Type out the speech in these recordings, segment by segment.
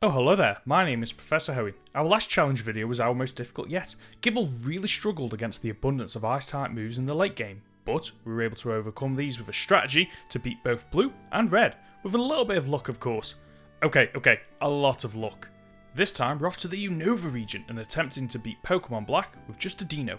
Oh, hello there, my name is Professor Hoey. Our last challenge video was our most difficult yet. Gible really struggled against the abundance of ice-type moves in the late game, but we were able to overcome these with a strategy to beat both blue and red, with a little bit of luck of course. Okay, a lot of luck. This time we're off to the Unova region and attempting to beat Pokemon Black with just a Deino.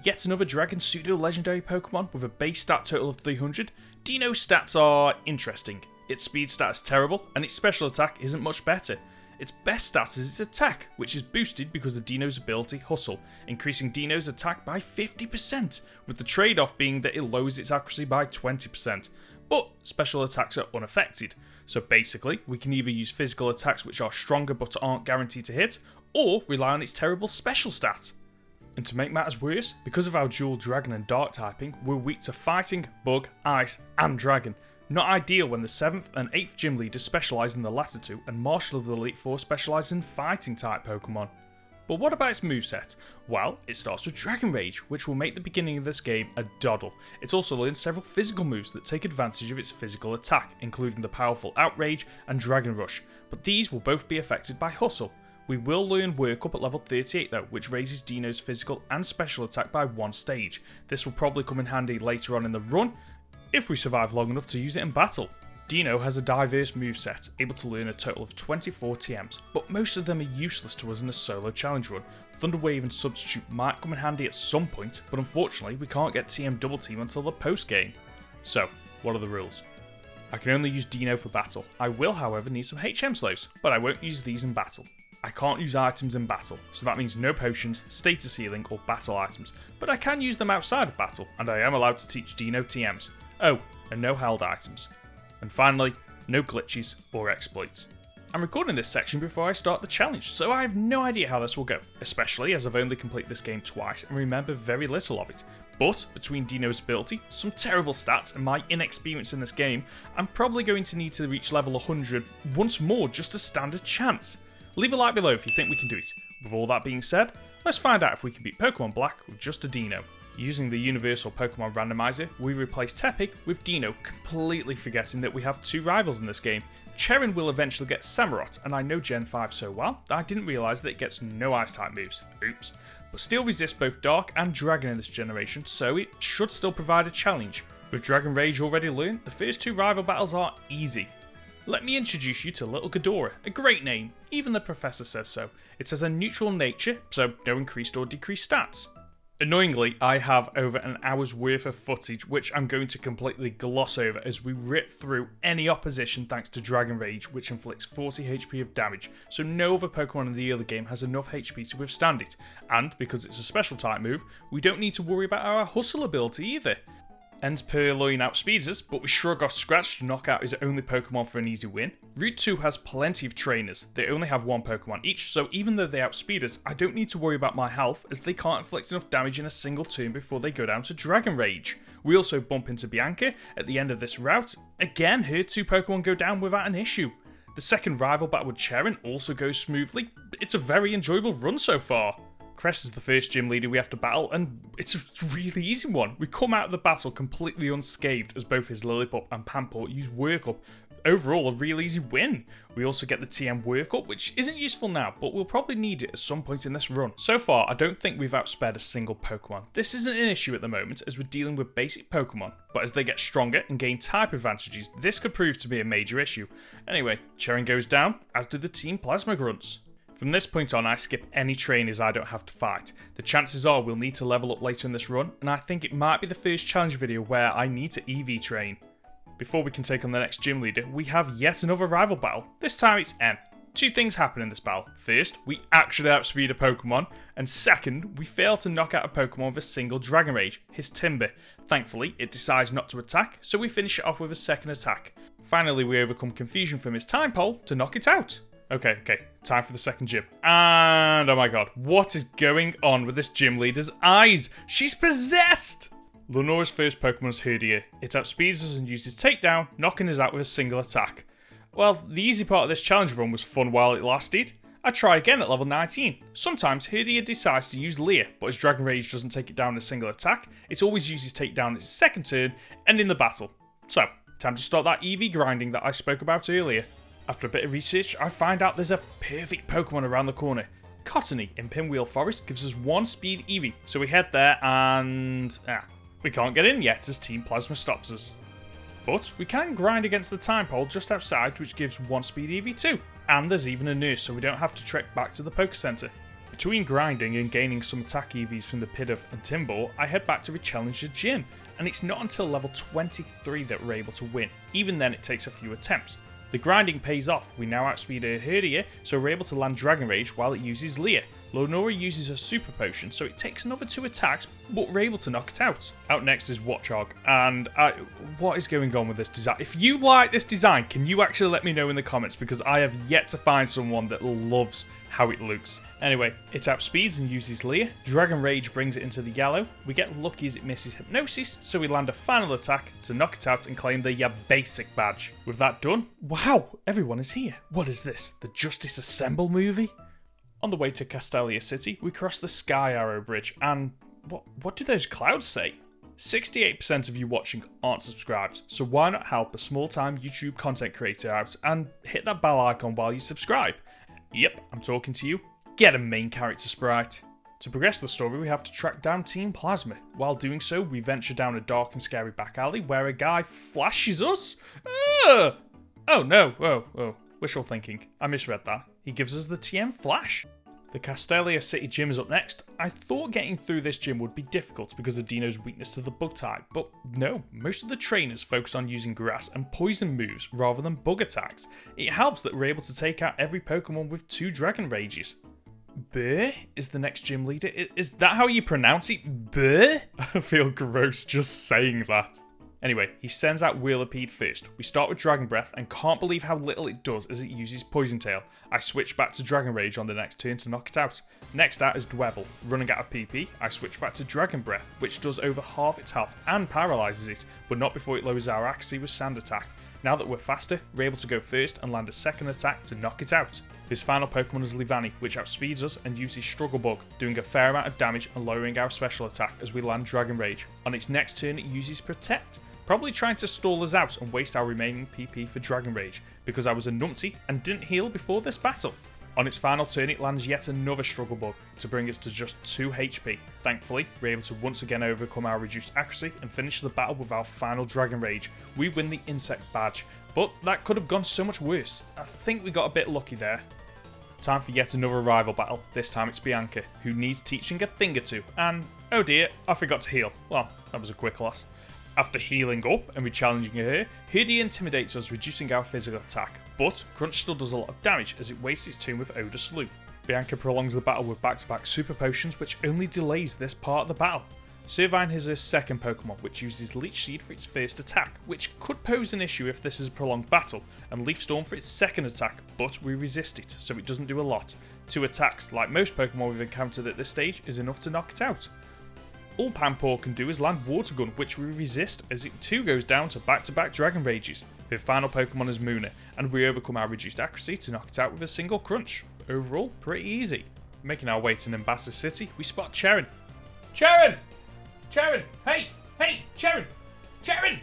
Yet another Dragon pseudo-legendary Pokemon with a base stat total of 300. Deino's stats are interesting. Its speed stat is terrible, and its special attack isn't much better. Its best stat is its attack, which is boosted because of Deino's ability Hustle, increasing Deino's attack by 50%, with the trade-off being that it lowers its accuracy by 20%. But special attacks are unaffected, so basically we can either use physical attacks which are stronger but aren't guaranteed to hit, or rely on its terrible special stat. And to make matters worse, because of our dual Dragon and Dark typing, we're weak to Fighting, Bug, Ice and Dragon. Not ideal when the 7th and 8th gym leaders specialise in the latter two, and Marshall of the Elite Four specialise in fighting type Pokemon. But what about its moveset? Well, it starts with Dragon Rage, which will make the beginning of this game a doddle. It also learns several physical moves that take advantage of its physical attack, including the powerful Outrage and Dragon Rush, but these will both be affected by Hustle. We will learn Work Up at level 38 though, which raises Deino's physical and special attack by one stage. This will probably come in handy later on in the run, if we survive long enough to use it in battle. Deino has a diverse moveset, able to learn a total of 24 TMs, but most of them are useless to us in a solo challenge run. Thunder Wave and Substitute might come in handy at some point, but unfortunately we can't get TM Double Team until the post game. So, what are the rules? I can only use Deino for battle. I will however need some HM slows, but I won't use these in battle. I can't use items in battle, so that means no potions, status healing or battle items, but I can use them outside of battle, and I am allowed to teach Deino TMs. Oh, and no held items. And finally, no glitches or exploits. I'm recording this section before I start the challenge, so I have no idea how this will go, especially as I've only completed this game twice and remember very little of it. But between Deino's ability, some terrible stats and my inexperience in this game, I'm probably going to need to reach level 100 once more just to stand a chance. Leave a like below if you think we can do it. With all that being said, let's find out if we can beat Pokemon Black with just a Deino. Using the Universal Pokemon Randomizer, we replace Tepig with Deino, completely forgetting that we have two rivals in this game. Cherin will eventually get Samurott, and I know Gen 5 so well that I didn't realise that it gets no Ice-type moves. Oops. But still resists both Dark and Dragon in this generation, so it should still provide a challenge. With Dragon Rage already learned, the first two rival battles are easy. Let me introduce you to Little Ghidorah, a great name, even the professor says so. It has a neutral nature, so no increased or decreased stats. Annoyingly, I have over an hour's worth of footage which I'm going to completely gloss over as we rip through any opposition thanks to Dragon Rage, which inflicts 40 HP of damage, so no other Pokemon in the early game has enough HP to withstand it, and because it's a special type move, we don't need to worry about our Hustle ability either. Ends Purloin outspeeds us, but we shrug off Scratch to knock out his only Pokemon for an easy win. Route 2 has plenty of trainers, they only have one Pokemon each, so even though they outspeed us, I don't need to worry about my health as they can't inflict enough damage in a single turn before they go down to Dragon Rage. We also bump into Bianca at the end of this route. Again, her two Pokemon go down without an issue. The second rival battle with Cherin also goes smoothly. It's a very enjoyable run so far. Cress is the first gym leader we have to battle, and it's a really easy one. We come out of the battle completely unscathed as both his Lillipup and Pamport use Work Up. Overall, a real easy win. We also get the TM Work Up, which isn't useful now, but we'll probably need it at some point in this run. So far, I don't think we've outsped a single Pokemon. This isn't an issue at the moment as we're dealing with basic Pokemon, but as they get stronger and gain type advantages, this could prove to be a major issue. Anyway, Cherin goes down, as do the Team Plasma Grunts. From this point on, I skip any trainers I don't have to fight. The chances are we'll need to level up later in this run, and I think it might be the first challenge video where I need to EV train. Before we can take on the next gym leader, we have yet another rival battle. This time it's N. Two things happen in this battle. First, we actually outspeed a Pokemon, and second, we fail to knock out a Pokemon with a single Dragon Rage, his Timber. Thankfully, it decides not to attack, so we finish it off with a second attack. Finally, we overcome confusion from his Time Pole to knock it out. Okay, time for the second gym. And oh my god, what is going on with this gym leader's eyes? She's possessed! Lunora's first Pokemon is Herdier. It outspeeds us and uses Takedown, knocking us out with a single attack. Well, the easy part of this challenge run was fun while it lasted. I try again at level 19. Sometimes Herdier decides to use Leer, but as Dragon Rage doesn't take it down in a single attack, it always uses Takedown its second turn, ending the battle. So, time to start that EV grinding that I spoke about earlier. After a bit of research, I find out there's a perfect Pokemon around the corner. Cottony in Pinwheel Forest gives us 1 speed Eevee, so we head there and... we can't get in yet as Team Plasma stops us. But we can grind against the time pole just outside, which gives 1 speed Eevee too. And there's even a nurse, so we don't have to trek back to the Poke Center. Between grinding and gaining some attack EVs from the Pidove and Timball, I head back to re-challenge the gym, and it's not until level 23 that we're able to win. Even then it takes a few attempts. The grinding pays off, we now outspeed a Herdia, so we're able to land Dragon Rage while it uses Leer. Lonora uses a Super Potion, so it takes another 2 attacks, but we're able to knock it out. Out next is Watchog, and what is going on with this design? If you like this design, can you actually let me know in the comments, because I have yet to find someone that loves how it looks. Anyway, it outspeeds and uses Leer. Dragon Rage brings it into the yellow. We get lucky as it misses Hypnosis, so we land a final attack to knock it out and claim the basic badge. With that done, wow, everyone is here. What is this? The Justice Assemble movie? On the way to Castelia City, we cross the Sky Arrow Bridge, and what do those clouds say? 68% of you watching aren't subscribed, so why not help a small-time YouTube content creator out and hit that bell icon while you subscribe? Yep, I'm talking to you. Get a main character sprite. To progress the story, we have to track down Team Plasma. While doing so, we venture down a dark and scary back alley where a guy flashes us. Oh no, oh, wishful thinking. I misread that. He gives us the TM Flash. The Castelia City gym is up next. I thought getting through this gym would be difficult because of Deino's weakness to the bug type, but no, most of the trainers focus on using grass and poison moves rather than bug attacks. It helps that we're able to take out every Pokemon with 2 Dragon Rages. Burr is the next gym leader. Is that how you pronounce it? Burr? I feel gross just saying that. Anyway, he sends out Whirlipede first. We start with Dragon Breath and can't believe how little it does as it uses Poison Tail. I switch back to Dragon Rage on the next turn to knock it out. Next out is Dwebble. Running out of PP, I switch back to Dragon Breath, which does over half its health and paralyzes it, but not before it lowers our accuracy with Sand Attack. Now that we're faster, we're able to go first and land a second attack to knock it out. His final Pokemon is Leavanny, which outspeeds us and uses Struggle Bug, doing a fair amount of damage and lowering our special attack as we land Dragon Rage. On its next turn it uses Protect, probably trying to stall us out and waste our remaining PP for Dragon Rage, because I was a numpty and didn't heal before this battle. On its final turn it lands yet another Struggle Bug to bring us to just 2 HP. Thankfully, we're able to once again overcome our reduced accuracy and finish the battle with our final Dragon Rage. We win the Insect Badge, but that could have gone so much worse. I think we got a bit lucky there. Time for yet another rival battle. This time it's Bianca, who needs teaching a thing or two, and oh dear, I forgot to heal. Well, that was a quick loss. After healing up and re-challenging her, Herdia intimidates us, reducing our physical attack, but Crunch still does a lot of damage as it wastes its turn with Odor Sleuth. Bianca prolongs the battle with back-to-back Super Potions, which only delays this part of the battle. Servine has her second Pokemon, which uses Leech Seed for its first attack, which could pose an issue if this is a prolonged battle, and Leaf Storm for its second attack, but we resist it, so it doesn't do a lot. 2 attacks, like most Pokemon we've encountered at this stage, is enough to knock it out. All Panpour can do is land Water Gun, which we resist as it too goes down to back-to-back Dragon Rages. Her final Pokemon is Munna, and we overcome our reduced accuracy to knock it out with a single Crunch. Overall, pretty easy. Making our way to Nimbasa City, we spot Cherin. Cherin! Cherin! Hey! Cherin! Cherin!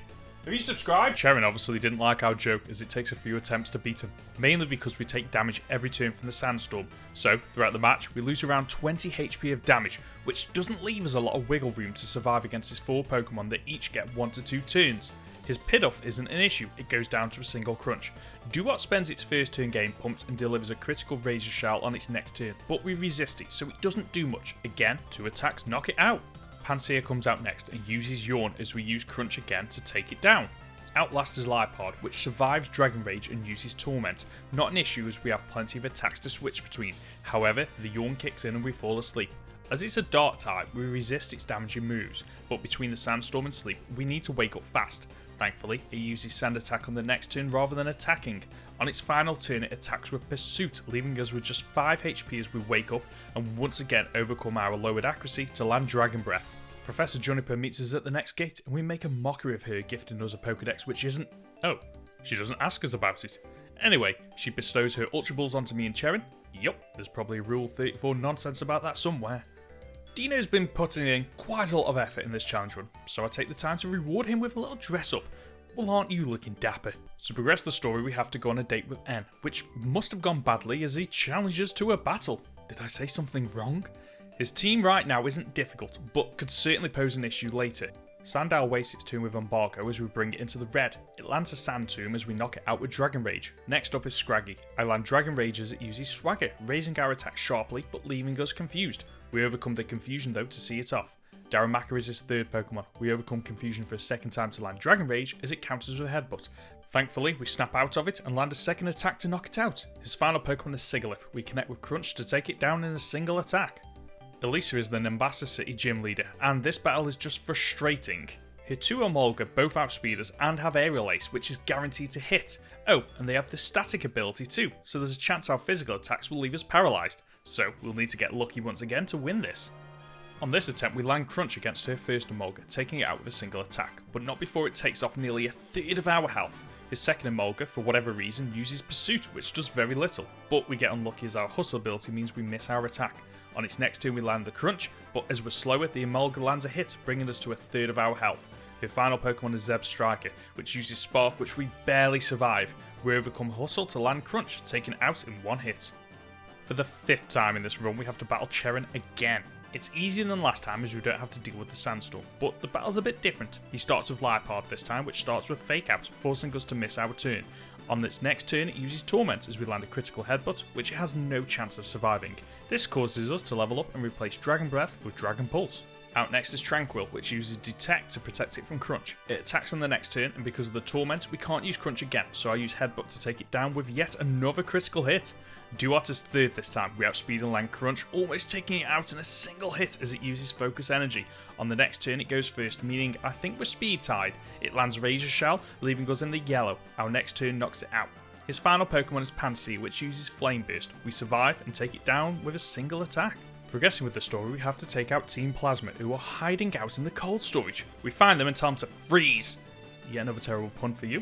Have you subscribed? Cherin obviously didn't like our joke as it takes a few attempts to beat him, mainly because we take damage every turn from the Sandstorm. So, throughout the match, we lose around 20 HP of damage, which doesn't leave us a lot of wiggle room to survive against his 4 Pokemon that each get 1 to 2 turns. His Pidove isn't an issue, it goes down to a single Crunch. Duot spends its first turn game pumped and delivers a critical Razor Shell on its next turn, but we resist it, so it doesn't do much. Again, 2 attacks knock it out. Pansear comes out next and uses Yawn as we use Crunch again to take it down. Outlast is Liepard, which survives Dragon Rage and uses Torment. Not an issue as we have plenty of attacks to switch between. However, the Yawn kicks in and we fall asleep. As it's a Dark type, we resist its damaging moves, but between the Sandstorm and Sleep, we need to wake up fast. Thankfully, it uses Sand Attack on the next turn rather than attacking. On its final turn, it attacks with Pursuit, leaving us with just 5 HP as we wake up and once again overcome our lowered accuracy to land Dragon Breath. Professor Juniper meets us at the next gate and we make a mockery of her, gifting us a Pokedex which isn't... Oh, she doesn't ask us about it. Anyway, she bestows her Ultra Balls onto me and Cherin. Yup, there's probably Rule 34 nonsense about that somewhere. Deino's been putting in quite a lot of effort in this challenge run, so I take the time to reward him with a little dress up. Well, aren't you looking dapper? To progress the story, we have to go on a date with N, which must have gone badly as he challenges to a battle. Did I say something wrong? His team right now isn't difficult, but could certainly pose an issue later. Sandal wastes its turn with Embargo as we bring it into the red. It lands a Sand Tomb as we knock it out with Dragon Rage. Next up is Scraggy. I land Dragon Rage as it uses Swagger, raising our attack sharply but leaving us confused. We overcome the confusion though to see it off. Darumaka is his third Pokemon. We overcome confusion for a second time to land Dragon Rage as it counters with Headbutt. Thankfully, we snap out of it and land a second attack to knock it out. His final Pokemon is Sigilyph. We connect with Crunch to take it down in a single attack. Elisa is the Nimbasa City gym leader, and this battle is just frustrating. Her two Emolga both outspeed us and have Aerial Ace, which is guaranteed to hit. Oh, and they have the static ability too, so there's a chance our physical attacks will leave us paralysed. So we'll need to get lucky once again to win this. On this attempt, we land Crunch against her first Emolga, taking it out with a single attack, but not before it takes off nearly a third of our health. His second Emolga, for whatever reason, uses Pursuit, which does very little, but we get unlucky as our Hustle ability means we miss our attack. On its next turn we land the Crunch, but as we're slower, the Emolga lands a hit, bringing us to a third of our health. Her final Pokemon is Zeb Striker, which uses Spark, which we barely survive. We overcome Hustle to land Crunch, taking it out in one hit. For the 5th time in this run, we have to battle Cheran again. It's easier than last time as we don't have to deal with the Sandstorm, but the battle's a bit different. He starts with Liepard this time, which starts with Fake Out, forcing us to miss our turn. On its next turn, it uses Torment as we land a critical Headbutt, which it has no chance of surviving. This causes us to level up and replace Dragon Breath with Dragon Pulse. Out next is Tranquil, which uses Detect to protect it from Crunch. It attacks on the next turn, and because of the Torment, we can't use Crunch again, so I use Headbutt to take it down with yet another critical hit. Duat is third this time. We outspeed and land Crunch, almost taking it out in a single hit as it uses Focus Energy. On the next turn, it goes first, meaning I think we're speed tied. It lands Razor Shell, leaving us in the yellow. Our next turn knocks it out. His final Pokemon is Pansy, which uses Flame Burst. We survive and take it down with a single attack. Progressing with the story, we have to take out Team Plasma, who are hiding out in the cold storage. We find them and tell them to freeze. Yet another terrible pun for you.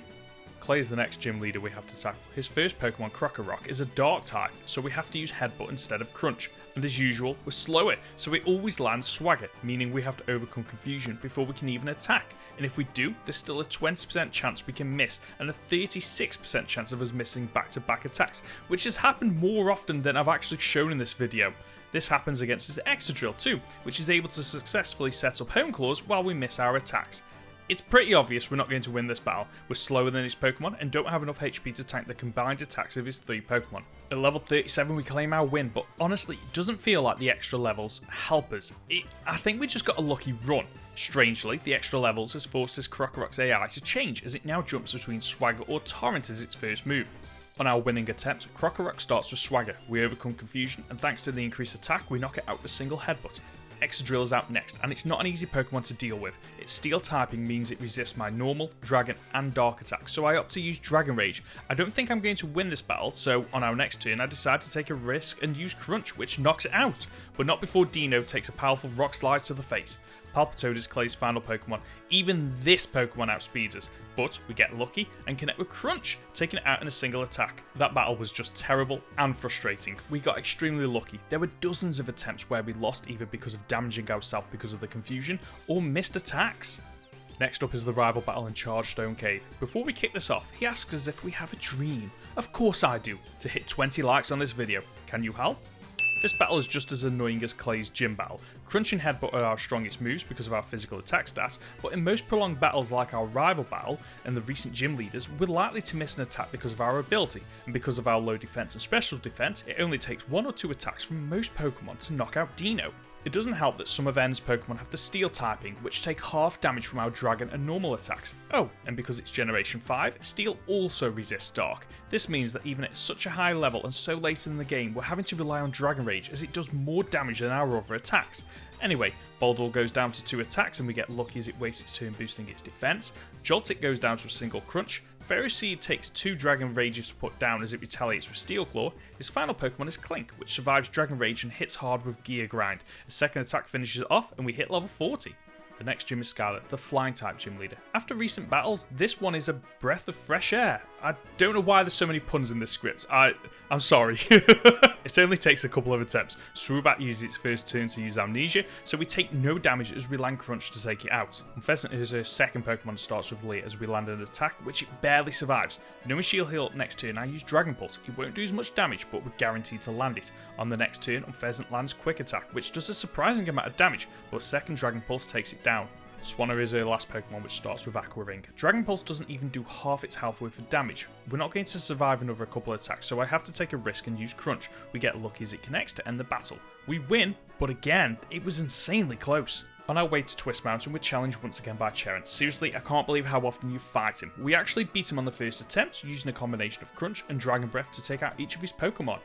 Clay is the next gym leader we have to tackle. His first Pokemon, Krokorok, is a Dark type, so we have to use Headbutt instead of Crunch. And as usual, we're slower, so we always land Swagger, meaning we have to overcome confusion before we can even attack. And if we do, there's still a 20% chance we can miss, and a 36% chance of us missing back-to-back attacks, which has happened more often than I've actually shown in this video. This happens against his Excadrill too, which is able to successfully set up Home Claws while we miss our attacks. It's pretty obvious we're not going to win this battle. We're slower than his Pokemon and don't have enough HP to tank the combined attacks of his 3 Pokemon. At level 37 we claim our win, but honestly it doesn't feel like the extra levels help us. I think we just got a lucky run. Strangely, the extra levels has forced this Krokorok's AI to change as it now jumps between Swagger or Torrent as its first move. On our winning attempt, Krokorok starts with Swagger. We overcome confusion and thanks to the increased attack we knock it out with a single Headbutt. Excadrill is out next, and it's not an easy Pokemon to deal with. Its Steel typing means it resists my normal, Dragon, and Dark attacks, so I opt to use Dragon Rage. I don't think I'm going to win this battle, so on our next turn I decide to take a risk and use Crunch, which knocks it out, but not before Deino takes a powerful Rock Slide to the face. Palpitoad is Clay's final Pokemon. Even this Pokemon outspeeds us, but we get lucky and connect with Crunch, taking it out in a single attack. That battle was just terrible and frustrating. We got extremely lucky. There were dozens of attempts where we lost either because of damaging ourselves because of the confusion or missed attacks. Next up is the rival battle in Chargestone Cave. Before we kick this off, he asks us if we have a dream. Of course I do, to hit 20 likes on this video. Can you help? This battle is just as annoying as Clay's gym battle. Crunch and Headbutt are our strongest moves because of our physical attack stats, but in most prolonged battles like our rival battle and the recent gym leaders, we're likely to miss an attack because of our ability, and because of our low defense and special defense, it only takes 1 or 2 attacks from most Pokemon to knock out Deino. It doesn't help that some of N's Pokemon have the Steel typing, which take half damage from our Dragon and normal attacks. Oh, and because it's Generation 5, Steel also resists Dark. This means that even at such a high level and so late in the game, we're having to rely on Dragon Rage as it does more damage than our other attacks. Anyway, Boldore goes down to 2 attacks and we get lucky as it wastes its turn boosting its defense. Joltik goes down to a single Crunch. Ferroseed takes 2 Dragon Rages to put down as it retaliates with Steel Claw. His final Pokemon is Clink, which survives Dragon Rage and hits hard with Gear Grind. A second attack finishes it off and we hit level 40. The next gym is Scarlet, the Flying type gym leader. After recent battles, this one is a breath of fresh air. I don't know why there's so many puns in this script. I'm sorry. It only takes a couple of attempts. Swoobat uses its first turn to use Amnesia, so we take no damage as we land Crunch to take it out. And Pheasant is her second Pokemon, starts with Leer as we land an attack, which it barely survives. Knowing she'll heal up next turn, I use Dragon Pulse. It won't do as much damage, but we're guaranteed to land it. On the next turn, Pheasant lands Quick Attack, which does a surprising amount of damage, but second Dragon Pulse takes it down. Swanna is her last Pokemon, which starts with Aqua Ring. Dragon Pulse doesn't even do half its health worth of damage. We're not going to survive another couple of attacks, so I have to take a risk and use Crunch. We get lucky as it connects to end the battle. We win, but again, it was insanely close. On our way to Twist Mountain, we're challenged once again by Cheren. Seriously, I can't believe how often you fight him. We actually beat him on the first attempt, using a combination of Crunch and Dragon Breath to take out each of his Pokemon.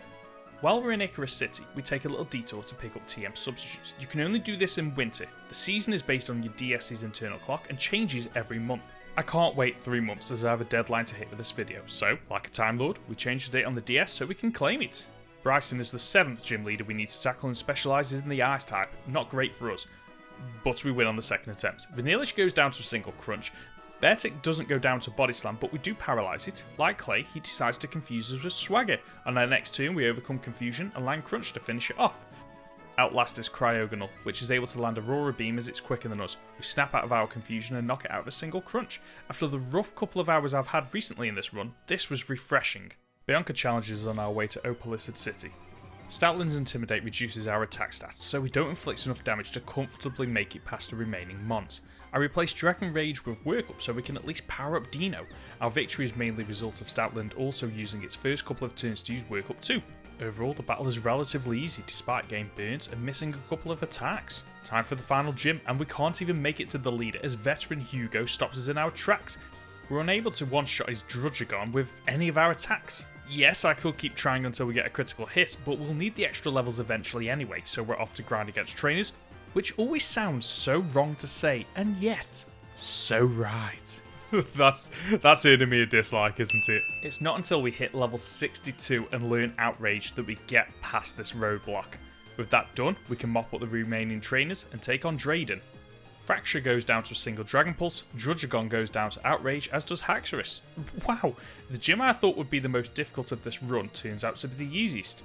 While we're in Icarus City, we take a little detour to pick up TM substitutes. You can only do this in winter. The season is based on your DS's internal clock and changes every month. I can't wait 3 months as I have a deadline to hit with this video, so, like a Time Lord, we change the date on the DS so we can claim it. Bryson is the 7th gym leader we need to tackle and specialises in the Ice type. Not great for us, but we win on the second attempt. Vanillish goes down to a single Crunch. Beartic doesn't go down to Body Slam, but we do paralyse it. Like Clay, he decides to confuse us with Swagger. On our next turn, we overcome confusion and land Crunch to finish it off. Outlast is Cryogonal, which is able to land Aurora Beam as it's quicker than us. We snap out of our confusion and knock it out of a single Crunch. After the rough couple of hours I've had recently in this run, this was refreshing. Bianca challenges us on our way to Opalisad City. Stoutland's Intimidate reduces our attack stats, so we don't inflict enough damage to comfortably make it past the remaining mons. I replaced Dragon Rage with Work Up so we can at least power up Deino. Our victory is mainly a result of Stoutland also using its first couple of turns to use Work Up too. Overall, the battle is relatively easy despite getting burnt and missing a couple of attacks. Time for the final gym, and we can't even make it to the leader as veteran Hugo stops us in our tracks. We're unable to one-shot his Druddigon with any of our attacks. Yes, I could keep trying until we get a critical hit, but we'll need the extra levels eventually anyway, so we're off to grind against trainers, which always sounds so wrong to say, and yet, so right. that's earning me a dislike, isn't it? It's not until we hit level 62 and learn Outrage that we get past this roadblock. With that done, we can mop up the remaining trainers and take on Drayden. Fracture goes down to a single Dragon Pulse, Druddigon goes down to Outrage, as does Haxorus. Wow, the gym I thought would be the most difficult of this run turns out to be the easiest.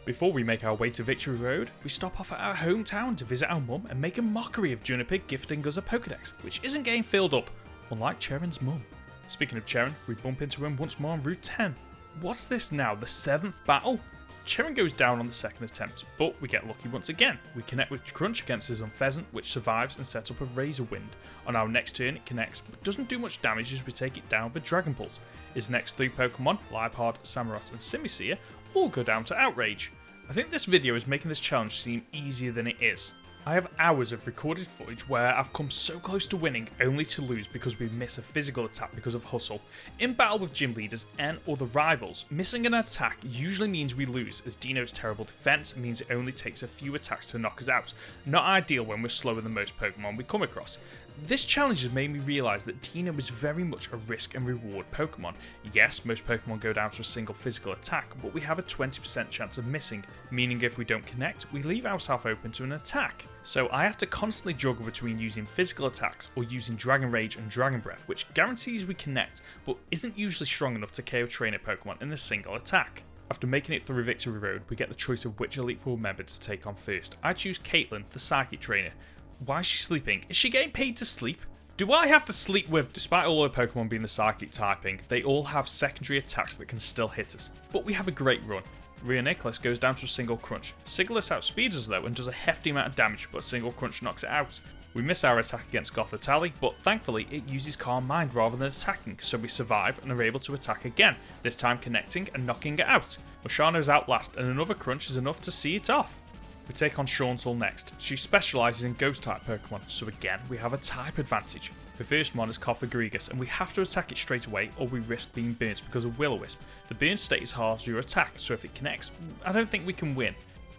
Before we make our way to Victory Road, we stop off at our hometown to visit our mum and make a mockery of Juniper gifting us a Pokedex, which isn't getting filled up, unlike Cheren's mum. Speaking of Cheren, we bump into him once more on Route 10. What's this now, the 7th battle? Cheren goes down on the second attempt, but we get lucky once again. We connect with Crunch against his Pheasant, which survives and sets up a Razor Wind. On our next turn, it connects, but doesn't do much damage as we take it down with Dragon Pulse. His next 3 Pokemon, Liepard, Samurott and Simisear, all go down to Outrage. I think this video is making this challenge seem easier than it is. I have hours of recorded footage where I've come so close to winning only to lose because we miss a physical attack because of hustle. In battle with gym leaders and other rivals, missing an attack usually means we lose, as Deino's terrible defense means it only takes a few attacks to knock us out. Not ideal when we're slower than most Pokemon we come across. This challenge has made me realise that Deino is very much a risk and reward Pokemon. Yes, most Pokemon go down to a single physical attack, but we have a 20% chance of missing, meaning if we don't connect, we leave ourselves open to an attack. So I have to constantly juggle between using physical attacks or using Dragon Rage and Dragon Breath, which guarantees we connect, but isn't usually strong enough to KO trainer Pokemon in a single attack. After making it through Victory Road, we get the choice of which Elite Four member to take on first. I choose Caitlin, the Psychic trainer. Why is she sleeping? Is she getting paid to sleep? Do I have to sleep with? Despite all our Pokemon being the Psychic typing, they all have secondary attacks that can still hit us. But we have a great run. Rhea Nicholas goes down to a single Crunch. Sigilus outspeeds us though and does a hefty amount of damage, but a single Crunch knocks it out. We miss our attack against Gothitali, but thankfully it uses Calm Mind rather than attacking, so we survive and are able to attack again, this time connecting and knocking it out. Mushano's out last and another Crunch is enough to see it off. We take on Shauntal next. She specialises in Ghost-type Pokemon, so again we have a type advantage. The first mon is Cofagrigus, and we have to attack it straight away or we risk being burnt because of Will-O-Wisp. The burn state halves your attack, so if it connects, I don't think we can win.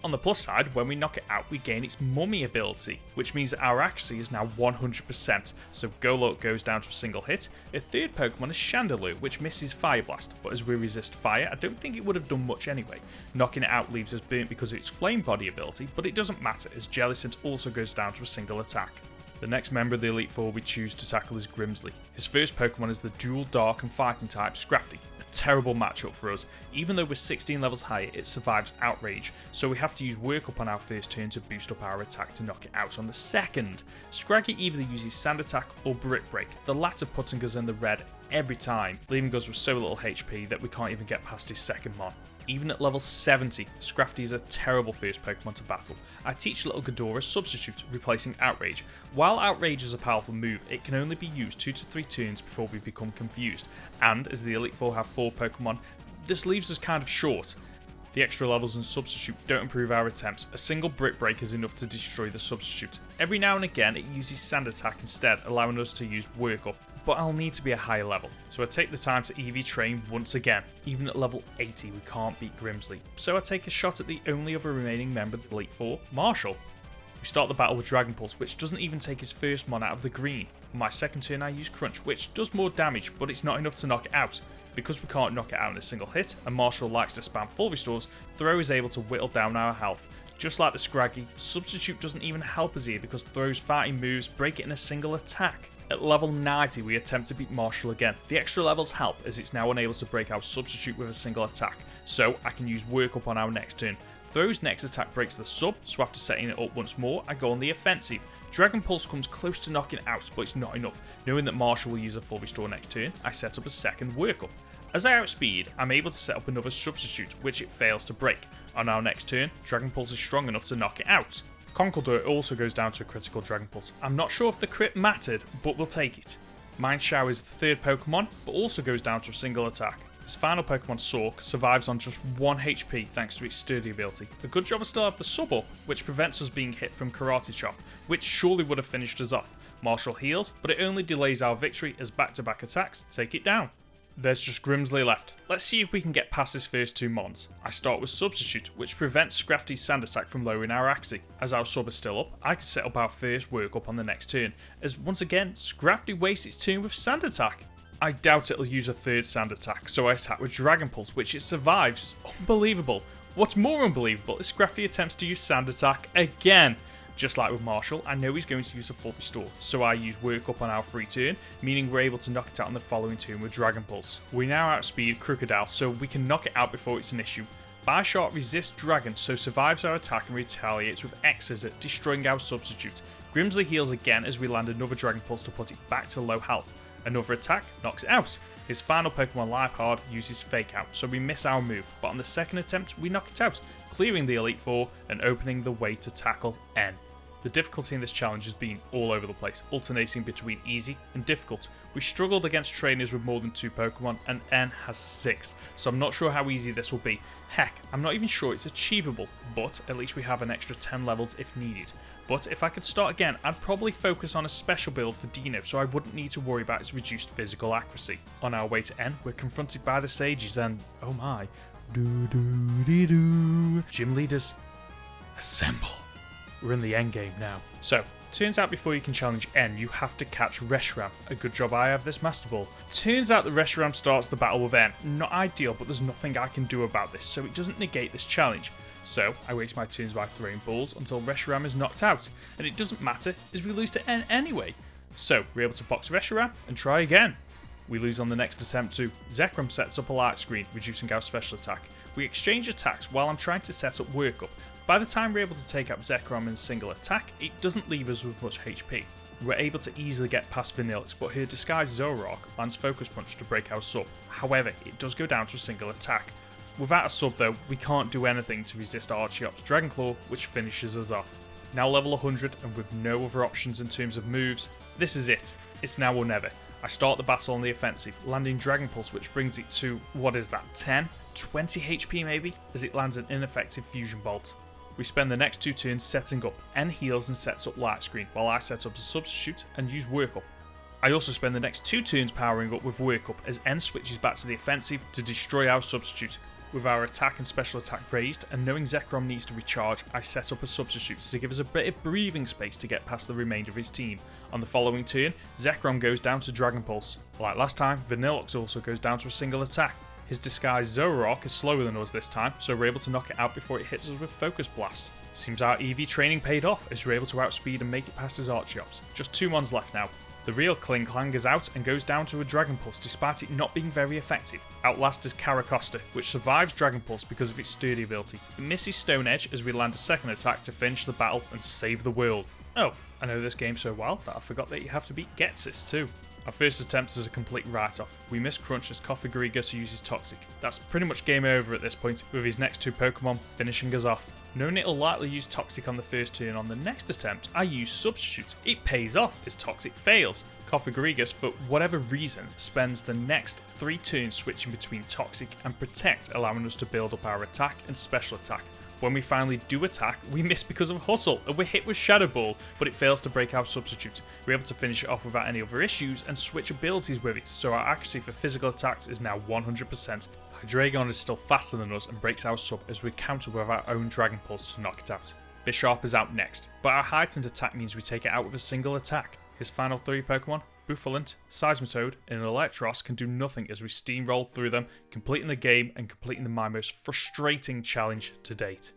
On the plus side, when we knock it out, we gain its Mummy ability, which means that our accuracy is now 100%, so Golok goes down to a single hit. A third Pokemon is Chandelure, which misses Fire Blast, but as we resist fire, I don't think it would have done much anyway. Knocking it out leaves us burnt because of its Flame Body ability, but it doesn't matter, as Jellicent also goes down to a single attack. The next member of the Elite Four we choose to tackle is Grimsley. His first Pokemon is the dual Dark and Fighting type Scrafty, a terrible matchup for us. Even though we're 16 levels higher, it survives Outrage, so we have to use Work Up on our first turn to boost up our attack to knock it out on the second. Scraggy either uses Sand Attack or Brick Break, the latter putting us in the red every time, leaving us with so little HP that we can't even get past his second mon. Even at level 70, Scrafty is a terrible first Pokemon to battle. I teach little Ghidorah Substitute, replacing Outrage. While Outrage is a powerful move, it can only be used 2 to 3 turns before we become confused, and as the Elite Four have 4 Pokemon, this leaves us kind of short. The extra levels in Substitute don't improve our attempts. A single Brick Break is enough to destroy the Substitute. Every now and again it uses Sand Attack instead, allowing us to use Work Up, but I'll need to be a higher level. So I take the time to EV train once again. Even at level 80 we can't beat Grimsley, so I take a shot at the only other remaining member of the Elite Four, Marshall. We start the battle with Dragon Pulse, which doesn't even take his first mon out of the green. On my second turn I use Crunch, which does more damage, but it's not enough to knock it out. Because we can't knock it out in a single hit, and Marshall likes to spam full restores, Throw is able to whittle down our health. Just like the Scraggy, Substitute doesn't even help us here because Throw's fighting moves break it in a single attack. At level 90 we attempt to beat Marshall again. The extra levels help as it's now unable to break our Substitute with a single attack, so I can use Work Up on our next turn. Throw's next attack breaks the sub, so after setting it up once more, I go on the offensive. Dragon Pulse comes close to knocking it out, but it's not enough. Knowing that Marshall will use a full restore next turn, I set up a second Work Up. As I outspeed, I'm able to set up another Substitute, which it fails to break. On our next turn, Dragon Pulse is strong enough to knock it out. Conkeldurr also goes down to a critical Dragon Pulse. I'm not sure if the crit mattered, but we'll take it. Mind Shower is the third Pokemon, but also goes down to a single attack. His final Pokemon, Sork, survives on just 1 HP thanks to its sturdy ability. A good job I still have the sub up, which prevents us being hit from Karate Chop, which surely would have finished us off. Marshall heals, but it only delays our victory as back-to-back attacks take it down. There's just Grimsley left. Let's see if we can get past his first 2 mons. I start with Substitute, which prevents Scrafty's Sand Attack from lowering our Axie. As our sub is still up, I can set up our first Work Up on the next turn, as once again, Scrafty wastes its turn with Sand Attack. I doubt it'll use a third Sand Attack, so I attack with Dragon Pulse, which it survives. Unbelievable. What's more unbelievable is Scrafty attempts to use Sand Attack again. Just like with Marshall, I know he's going to use a full restore, so I use Work Up on our free turn, meaning we're able to knock it out on the following turn with Dragon Pulse. We now outspeed Crocodile, so we can knock it out before it's an issue. Bioshock resists Dragon, so survives our attack and retaliates with X's at destroying our Substitute. Grimsley heals again as we land another Dragon Pulse to put it back to low health. Another attack knocks it out. His final Pokemon, Lifehard, uses Fake Out, so we miss our move, but on the second attempt we knock it out, clearing the Elite Four and opening the way to tackle N. The difficulty in this challenge has been all over the place, alternating between easy and difficult. We struggled against trainers with more than 2 Pokemon, and N has 6, so I'm not sure how easy this will be. Heck, I'm not even sure it's achievable, but at least we have an extra 10 levels if needed. But if I could start again, I'd probably focus on a special build for Deino, so I wouldn't need to worry about its reduced physical accuracy. On our way to N, we're confronted by the Sages and, oh my, doo-doo-dee-doo. Gym leaders, assemble. We're in the endgame now. So, turns out before you can challenge N, you have to catch Reshiram. A good job I have this Master Ball. Turns out that Reshiram starts the battle with N. Not ideal, but there's nothing I can do about this, so it doesn't negate this challenge. So, I waste my turns by throwing balls until Reshiram is knocked out, and it doesn't matter as we lose to N anyway. So, we're able to box Reshiram and try again. We lose on the next attempt too. Zekrom sets up a light screen, reducing our special attack. We exchange attacks while I'm trying to set up Work Up. By the time we're able to take out Zekrom in a single attack, it doesn't leave us with much HP. We're able to easily get past Vanillix, but her disguised Zoroark lands Focus Punch to break our sub. However, it does go down to a single attack. Without a sub though, we can't do anything to resist Archeop's Dragon Claw, which finishes us off. Now level 100 and with no other options in terms of moves, this is it. It's now or never. I start the battle on the offensive, landing Dragon Pulse, which brings it to, what is that, 10? 20 HP maybe? As it lands an ineffective Fusion Bolt. We spend the next 2 turns setting up. N heals and sets up Light Screen, while I set up a Substitute and use Work Up. I also spend the next 2 turns powering up with Work Up as N switches back to the offensive to destroy our Substitute. With our attack and special attack raised, and knowing Zekrom needs to recharge, I set up a Substitute to give us a bit of breathing space to get past the remainder of his team. On the following turn, Zekrom goes down to Dragon Pulse. Like last time, Vanillix also goes down to a single attack. His disguised Zoroark is slower than us this time, so we're able to knock it out before it hits us with Focus Blast. Seems our EV training paid off, as we're able to outspeed and make it past his Archeops. Just 2 mons left now. The real Kling Clang is out and goes down to a Dragon Pulse despite it not being very effective. Outlast is Caracosta, which survives Dragon Pulse because of its sturdy ability. It misses Stone Edge as we land a second attack to finish the battle and save the world. Oh, I know this game so well that I forgot that you have to beat Ghetsis too. Our first attempt is a complete write-off. We miss Crunch as Coffee uses Toxic. That's pretty much game over at this point, with his next two Pokemon finishing us off. Knowing it'll likely use Toxic on the first turn, on the next attempt, I use Substitute. It pays off as Toxic fails. Coffee, for whatever reason, spends the next 3 turns switching between Toxic and Protect, allowing us to build up our attack and special attack. When we finally do attack, we miss because of Hustle, and we're hit with Shadow Ball, but it fails to break our Substitute. We're able to finish it off without any other issues and switch abilities with it, so our accuracy for physical attacks is now 100%. Hydreigon is still faster than us and breaks our sub as we counter with our own Dragon Pulse to knock it out. Bisharp is out next, but our heightened attack means we take it out with a single attack. His final 3 Pokemon, Bouffalant, Seismitoad, and Electros can do nothing as we steamroll through them, completing the game and completing my most frustrating challenge to date.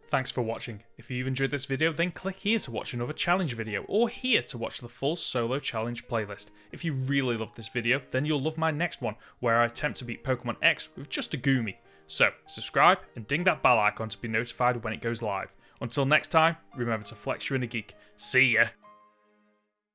Thanks for watching. If you've enjoyed this video, then click here to watch another challenge video, or here to watch the full solo challenge playlist. If you really love this video, then you'll love my next one, where I attempt to beat Pokemon X with just a Goomy. So, subscribe and ding that bell icon to be notified when it goes live. Until next time, remember to flex your inner geek. See ya!